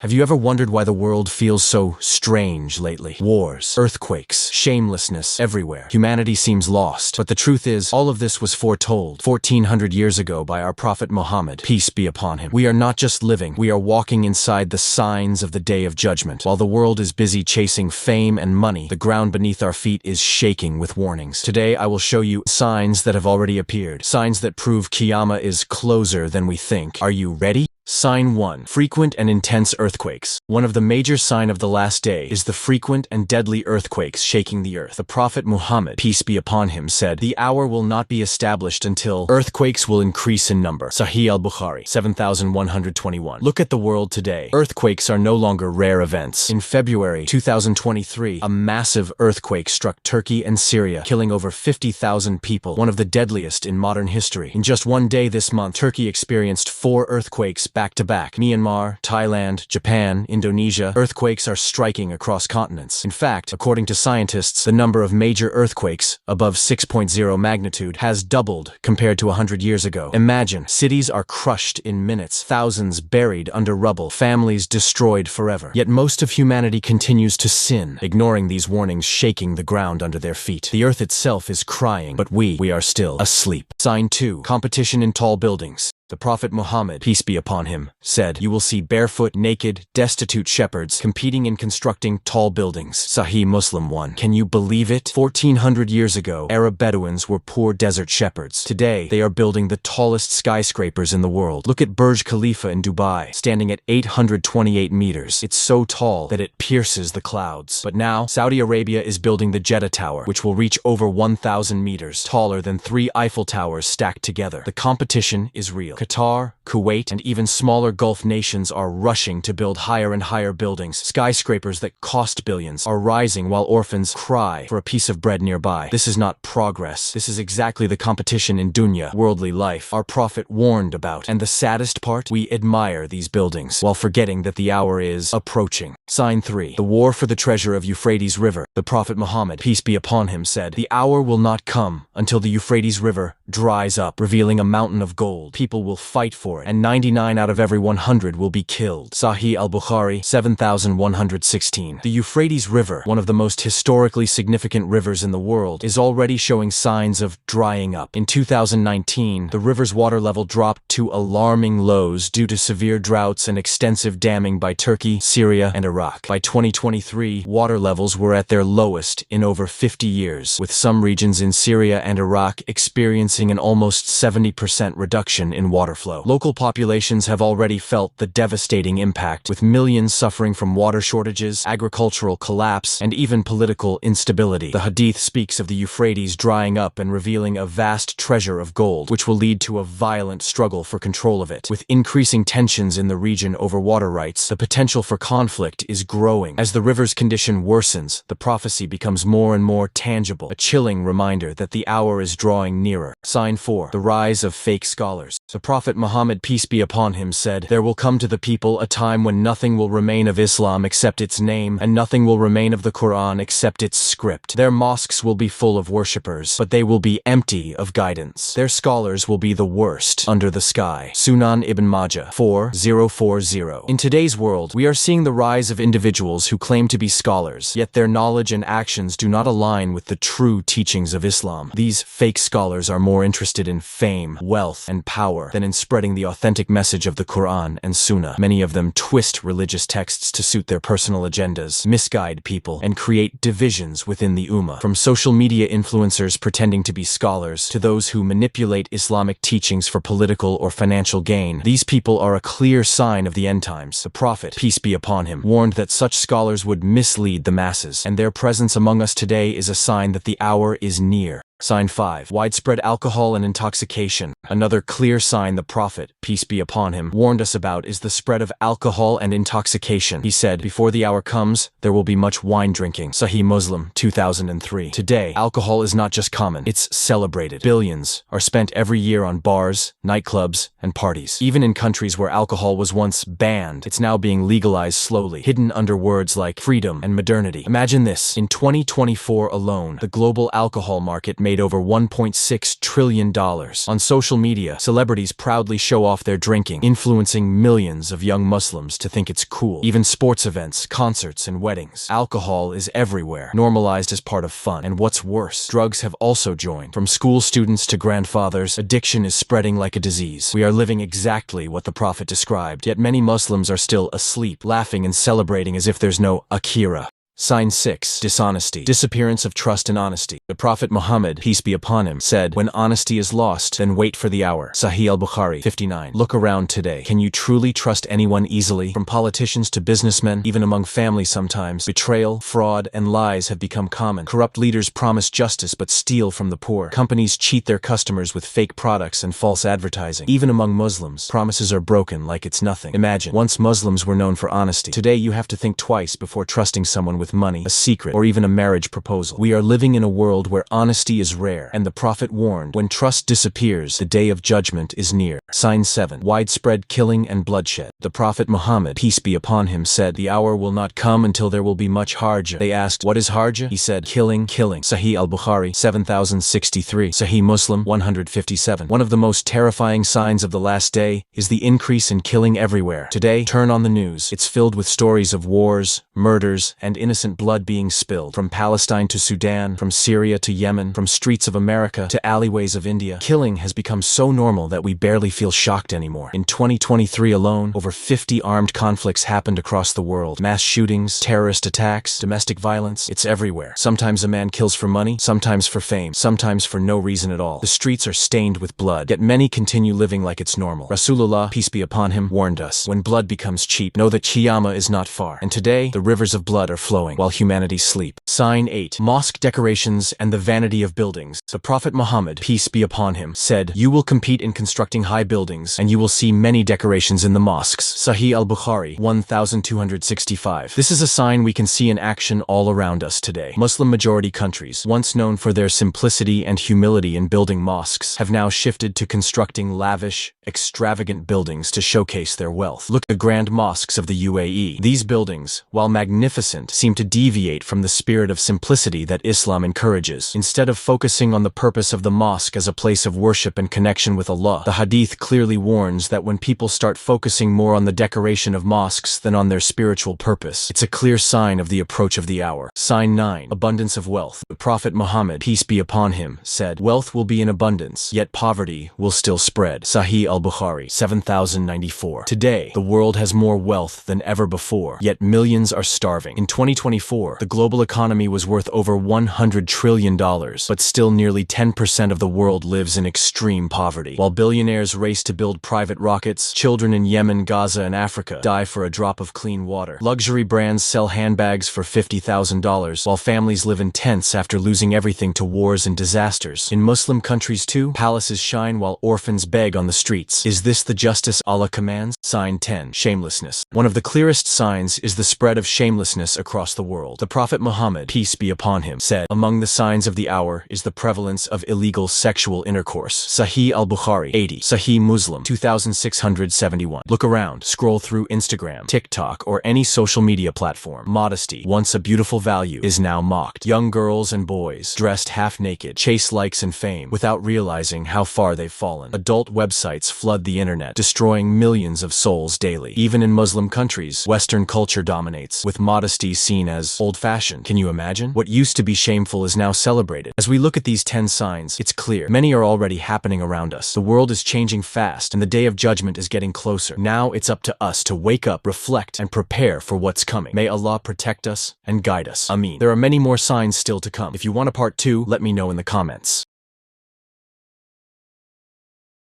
Have you ever wondered why the world feels so strange lately? Wars, earthquakes, shamelessness everywhere. Humanity seems lost. But the truth is, all of this was foretold 1400 years ago by our Prophet Muhammad, peace be upon him. We are not just living, we are walking inside the signs of the Day of Judgment. While the world is busy chasing fame and money, the ground beneath our feet is shaking with warnings. Today I will show you signs that have already appeared. Signs that prove Qiyamah is closer than we think. Are you ready? Sign 1. Frequent and intense earthquakes. One of the major signs of the last day is the frequent and deadly earthquakes shaking the earth. The Prophet Muhammad, peace be upon him, said, "The hour will not be established until earthquakes will increase in number." Sahih al-Bukhari, 7121. Look at the world today. Earthquakes are no longer rare events. In February 2023, a massive earthquake struck Turkey and Syria, killing over 50,000 people, one of the deadliest in modern history. In just one day this month, Turkey experienced 4 earthquakes back-to-back. Myanmar, Thailand, Japan, Indonesia, earthquakes are striking across continents. In fact, according to scientists, the number of major earthquakes above 6.0 magnitude has doubled compared to 100 years ago. Imagine, cities are crushed in minutes, thousands buried under rubble, families destroyed forever. Yet most of humanity continues to sin, ignoring these warnings, shaking the ground under their feet. The earth itself is crying, but we are still asleep. Sign 2. Competition in tall buildings. The Prophet Muhammad, peace be upon him, said, "You will see barefoot, naked, destitute shepherds competing in constructing tall buildings." Sahih Muslim 1. Can you believe it? 1400 years ago, Arab Bedouins were poor desert shepherds. Today, they are building the tallest skyscrapers in the world. Look at Burj Khalifa in Dubai, standing at 828 meters. It's so tall that it pierces the clouds. But now, Saudi Arabia is building the Jeddah Tower, which will reach over 1,000 meters, taller than 3 Eiffel Towers stacked together. The competition is real. Qatar, Kuwait, and even smaller Gulf nations are rushing to build higher and higher buildings. Skyscrapers that cost billions are rising while orphans cry for a piece of bread nearby. This is not progress. This is exactly the competition in dunya, worldly life, our Prophet warned about. And the saddest part? We admire these buildings while forgetting that the hour is approaching. Sign 3. The war for the treasure of Euphrates River. The Prophet Muhammad, peace be upon him, said, "The hour will not come until the Euphrates River dries up, revealing a mountain of gold. People will fight for it, and 99 out of every 100 will be killed." Sahih al-Bukhari, 7116. The Euphrates River, one of the most historically significant rivers in the world, is already showing signs of drying up. In 2019, the river's water level dropped to alarming lows due to severe droughts and extensive damming by Turkey, Syria, and Iraq. By 2023, water levels were at their lowest in over 50 years, with some regions in Syria and Iraq experiencing an almost 70% reduction in water flow. Local populations have already felt the devastating impact, with millions suffering from water shortages, agricultural collapse, and even political instability. The Hadith speaks of the Euphrates drying up and revealing a vast treasure of gold, which will lead to a violent struggle for control of it. With increasing tensions in the region over water rights, the potential for conflict is growing. As the river's condition worsens, the prophecy becomes more and more tangible, a chilling reminder that the hour is drawing nearer. Sign 4. The rise of fake scholars. The Prophet Muhammad, peace be upon him, said, "There will come to the people a time when nothing will remain of Islam except its name, and nothing will remain of the Quran except its script. Their mosques will be full of worshippers, but they will be empty of guidance. Their scholars will be the worst under the sky." Sunan Ibn Majah, 4040. In today's world, we are seeing the rise of individuals who claim to be scholars, yet their knowledge and actions do not align with the true teachings of Islam. These fake scholars are more interested in fame, wealth, and power than in spreading the authentic message of the Quran and Sunnah. Many of them twist religious texts to suit their personal agendas, misguide people, and create divisions within the ummah. From social media influencers pretending to be scholars to those who manipulate Islamic teachings for political or financial gain, these people are a clear sign of the end times. The Prophet, peace be upon him, warned that such scholars would mislead the masses, and their presence among us today is a sign that the hour is near. Sign 5. Widespread alcohol and intoxication. Another clear sign the Prophet, peace be upon him, warned us about is the spread of alcohol and intoxication. He said, "Before the hour comes, there will be much wine drinking." Sahih Muslim, 2003. Today, alcohol is not just common, it's celebrated. Billions are spent every year on bars, nightclubs, and parties. Even in countries where alcohol was once banned, it's now being legalized slowly, hidden under words like freedom and modernity. Imagine this. In 2024 alone, the global alcohol market made made over $1.6 trillion. On social media, celebrities proudly show off their drinking, influencing millions of young Muslims to think it's cool. Even sports events, concerts, and weddings. Alcohol is everywhere, normalized as part of fun. And what's worse, drugs have also joined. From school students to grandfathers, addiction is spreading like a disease. We are living exactly what the Prophet described, yet many Muslims are still asleep, laughing and celebrating as if there's no Akira. Sign 6. Dishonesty. Disappearance of trust and honesty. The Prophet Muhammad, peace be upon him, said, "When honesty is lost, then wait for the hour." Sahih al-Bukhari 59. Look around today. Can you truly trust anyone easily? From politicians to businessmen, even among family sometimes, betrayal, fraud, and lies have become common. Corrupt leaders promise justice but steal from the poor. Companies cheat their customers with fake products and false advertising. Even among Muslims, promises are broken like it's nothing. Imagine, once Muslims were known for honesty. Today you have to think twice before trusting someone with money, a secret, or even a marriage proposal. We are living in a world where honesty is rare, and the Prophet warned, when trust disappears, the day of judgment is near. Sign 7. Widespread killing and bloodshed. The Prophet Muhammad, peace be upon him, said, "The hour will not come until there will be much harja." They asked, "What is harja?" He said, "Killing." Sahih al-Bukhari 7063. Sahih Muslim 157. One of the most terrifying signs of the last day is the increase in killing everywhere. Today, turn on the news. It's filled with stories of wars, murders, and innocent blood being spilled. From Palestine to Sudan, from Syria to Yemen, from streets of America to alleyways of India, killing has become so normal that we barely feel shocked anymore. In 2023 alone, over 50 armed conflicts happened across the world. Mass shootings, terrorist attacks, domestic violence, it's everywhere. Sometimes a man kills for money, sometimes for fame, sometimes for no reason at all. The streets are stained with blood, yet many continue living like it's normal. Rasulullah, peace be upon him, warned us, when blood becomes cheap, know that Qiyamah is not far. And today, the rivers of blood are flowing while humanity sleep. Sign 8. Mosque decorations and the vanity of buildings. The Prophet Muhammad, peace be upon him, said, "You will compete in constructing high buildings, and you will see many decorations in the mosques." Sahih al-Bukhari 1265. This is a sign we can see in action all around us today. Muslim-majority countries, once known for their simplicity and humility in building mosques, have now shifted to constructing lavish, extravagant buildings to showcase their wealth. Look at the grand mosques of the UAE. These buildings, while magnificent, seem to deviate from the spirit of simplicity that Islam encourages. Instead of focusing on the purpose of the mosque as a place of worship and connection with Allah, the Hadith clearly warns that when people start focusing more on the decoration of mosques than on their spiritual purpose, it's a clear sign of the approach of the hour. Sign 9. Abundance of wealth. The Prophet Muhammad, peace be upon him, said, "Wealth will be in abundance, yet poverty will still spread." Sahih al-Bukhari 7094. Today, the world has more wealth than ever before, yet millions are starving. In 2024, the global economy was worth over $100 trillion, but still nearly 10% of the world lives in extreme poverty. While billionaires race to build private rockets, children in Yemen, Gaza, and Africa die for a drop of clean water. Luxury brands sell handbags for $50,000, while families live in tents after losing everything to wars and disasters. In Muslim countries too, palaces shine while orphans beg on the streets. Is this the justice Allah commands? Sign 10. Shamelessness. One of the clearest signs is the spread of shamelessness across the world. The Prophet Muhammad, peace be upon him, said, "Among the signs of the hour is the prevalence of illegal sexual intercourse." Sahih al-Bukhari 80. Sahih Muslim 2671. Look around, scroll through Instagram, TikTok, or any social media platform. Modesty, once a beautiful value, is now mocked. Young girls and boys, dressed half-naked, chase likes and fame without realizing how far they've fallen. Adult websites flood the internet, destroying millions of souls daily. Even in Muslim countries, Western culture dominates, with modesty seen as old-fashioned. Can you imagine? What used to be shameful is now celebrated. As we look at these 10 signs, it's clear many are already happening around us. The world is changing fast, and the day of judgment is getting closer. Now it's up to us to wake up, reflect, and prepare for what's coming. May Allah protect us and guide us. Ameen. There are many more signs still to come. If you want a part 2, let me know in the comments.